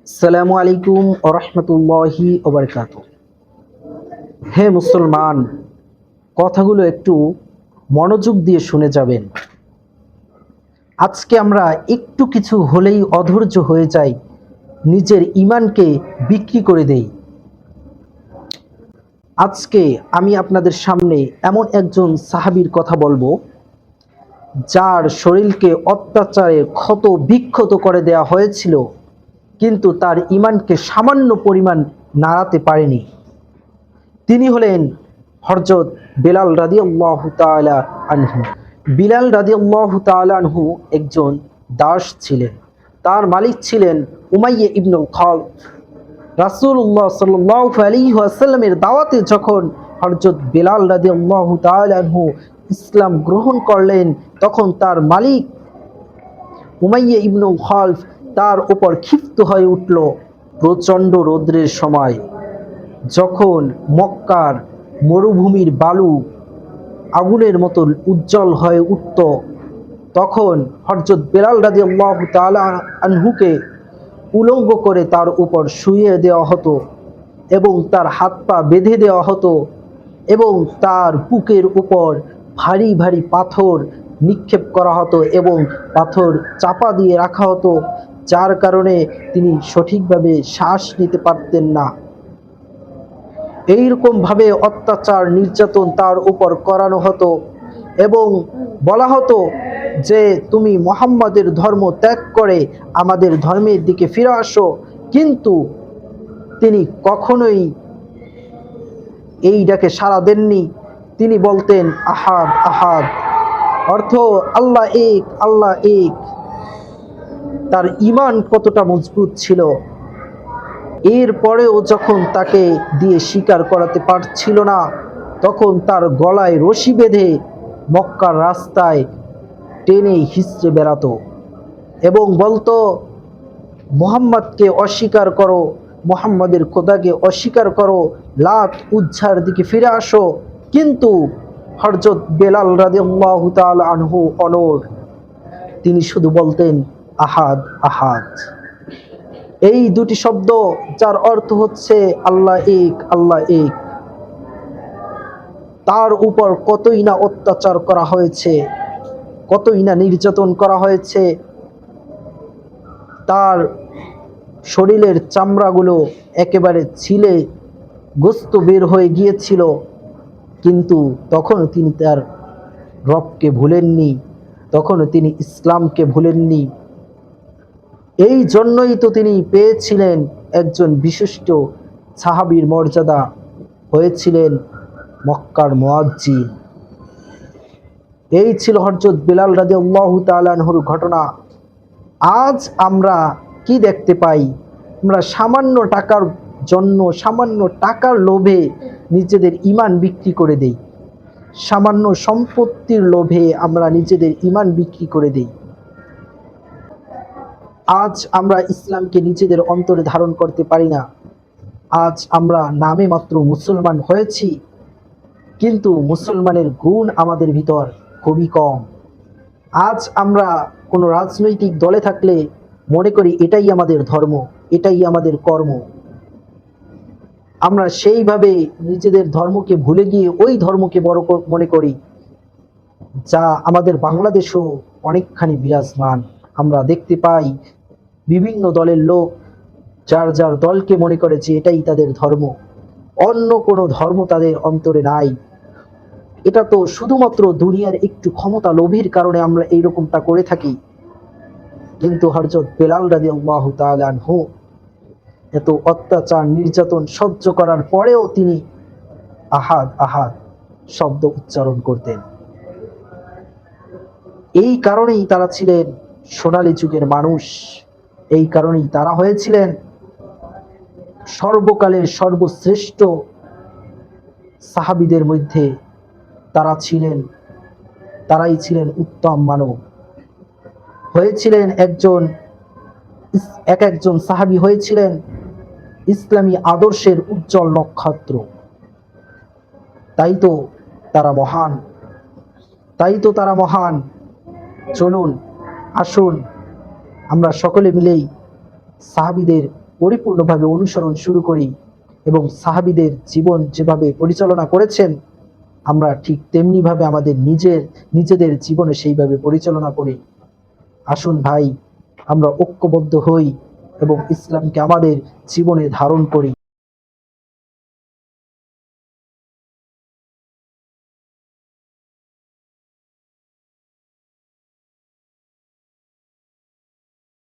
আসসালামু আলাইকুম ওয়া রাহমাতুল্লাহি ওয়া বারাকাতুহু। হে মুসলমান, কথাগুলো একটু মনোযোগ দিয়ে শুনে যাবেন। আজকে আমরা একটু কিছু হলেই অধৈর্য হয়ে যাই, নিজের ঈমানকে বিক্রি করে দেই। আজকে আমি আপনাদের সামনে এমন একজন সাহাবীর কথা বলবো, যার শরীরকে অত্যাচারে ক্ষত বিক্ষত করে দেওয়া হয়েছিল, কিন্তু তার ঈমানকে সামান্য পরিমাণ নাড়াতে পারেনি। তিনি হলেন হযরত বিলাল রাদিয়াল্লাহু তাআলা আনহু। বিলাল রাদিয়াল্লাহু তাআলা আনহু একজন দাস ছিলেন। তার মালিক ছিলেন উমাইয়া ইবনুল খালদ। রাসূলুল্লাহ সাল্লাল্লাহু আলাইহি ওয়াসাল্লামের দাওয়াতে যখন হযরত বিলাল রাদিয়াল্লাহু তাআলা আনহু ইসলাম গ্রহণ করলেন, তখন তার মালিক উমাইয়া ইবনুল খালদ তার উপর ক্ষিপ্ত হয়ে উঠল। প্রচণ্ড রৌদ্রের সময় যখন মক্কার মরুভূমির বালু আগুনের মতো উজ্জ্বল হয়ে উঠত, তখন হযরত বিলাল রাদিয়াল্লাহু তাআলা আনহুকে উলঙ্গ করে তার উপর শুইয়ে দেওয়া হতো এবং তার হাত পা বেঁধে দেওয়া হতো এবং তার বুকের উপর ভারী ভারী পাথর নিক্ষেপ করা হতো এবং পাথর চাপা দিয়ে রাখা হতো, যার কারণে তিনি সঠিকভাবে শ্বাস নিতে পারতেন না। এইরকমভাবে অত্যাচার নির্যাতন তার উপর করানো হতো এবং বলা হতো যে তুমি মুহাম্মাদের ধর্ম ত্যাগ করে আমাদের ধর্মের দিকে ফিরে আসো। কিন্তু তিনি কখনোই এই ডাকে সাড়া দেননি। তিনি বলতেন আহাদ আহাদ, অর্থ আল্লাহ এক, আল্লাহ এক। তার ঈমান কতটা মজবুত ছিল! এরপরেও যখন তাকে দিয়ে স্বীকার করাতে পারছিল না, তখন তার গলায় রশি বেঁধে মক্কার রাস্তায় টেনে হিঁচড়ে বেড়াতো এবং বলতো মুহাম্মদকে অস্বীকার করো, মুহাম্মদের খোদাকে অস্বীকার করো, লাত উজ্জার দিকে ফিরে আসো। কিন্তু হযরত বিলাল রাদিয়াল্লাহু তাআলা আনহু অনড়। তিনি শুধু বলতেন আহাদ আহাদ। এই দুটি শব্দ, যার অর্থ হচ্ছে আল্লাহ এক, আল্লাহ এক। তার উপর কতই না অত্যাচার করা হয়েছে, কতই না নির্যাতন করা হয়েছে। তার শরীরের চামড়াগুলো একেবারে ছিলে গোস্ত বের হয়ে গিয়েছিল, কিন্তু তখনও তিনি তার রবকে ভুলেননি, তখনও তিনি ইসলামকে ভুলেননি। এই জন্যই তো তিনি পেয়েছিলেন একজন বিশিষ্ট সাহাবীর মর্যাদা, হয়েছিলেন মক্কার মুয়াজ্জিন। এই ছিল হযরত বিলাল রাদিয়াল্লাহু তাআলা আনহুর ঘটনা। আজ আমরা কি দেখতে পাই? আমরা সামান্য টাকার জন্য, সামান্য টাকার লোভে নিজেদের ঈমান বিক্রি করে দেই। সামান্য সম্পত্তির লোভে আমরা নিজেদের ঈমান বিক্রি করে দেই। আজ আমরা ইসলামকে নিজেদের অন্তরে ধারণ করতে পারি না। আজ আমরা নামে মাত্র মুসলমান হয়েছি, কিন্তু মুসলমানের গুণ আমাদের ভিতর খুবই কম। আজ আমরা কোনো রাজনৈতিক দলে থাকলে মনে করি এটাই আমাদের ধর্ম, এটাই আমাদের কর্ম। আমরা সেইভাবে নিজেদের ধর্মকে ভুলে গিয়ে ওই ধর্মকে বড় মনে করি, যা আমাদের বাংলাদেশেও অনেকখানি বিরাজমান। আমরা দেখতে পাই বিভিন্ন দলের লোক যার যার দলকে মনে করে যে এটাই তাদের ধর্ম, অন্য কোনো ধর্ম তাদের অন্তরে নাই। এটা তো শুধুমাত্র দুনিয়ার একটু ক্ষমতা লোভের কারণে আমরা এইরকমটা করে থাকি। কিন্তু হযরত বিলাল রাদিয়াল্লাহু তাআলা আনহু এত অত্যাচার নির্যাতন সহ্য করার পরেও তিনি আহাদ আহাদ শব্দ উচ্চারণ করতেন। এই কারণেই তারা ছিলেন সোনালী যুগের মানুষ। এই কারণেই তারা হয়েছিলেন সর্বকালের সর্বশ্রেষ্ঠ সাহাবীদের মধ্যে। তারাই ছিলেন উত্তম মানব। হয়েছিলেন এক একজন সাহাবী হয়েছিলেন ইসলামী আদর্শের উজ্জ্বল নক্ষত্র। তাই তো তারা মহান। চলুন, আসুন আমরা সকলে মিলেই সাহাবীদের পরিপূর্ণভাবে অনুসরণ শুরু করি এবং সাহাবীদের জীবন যেভাবে পরিচালনা করেছেন আমরা ঠিক তেমনিভাবে আমাদের নিজেদের জীবনে সেইভাবে পরিচালনা করি। আসুন ভাই, আমরা ঐক্যবদ্ধ হই এবং ইসলামকে আমাদের জীবনে ধারণ করি।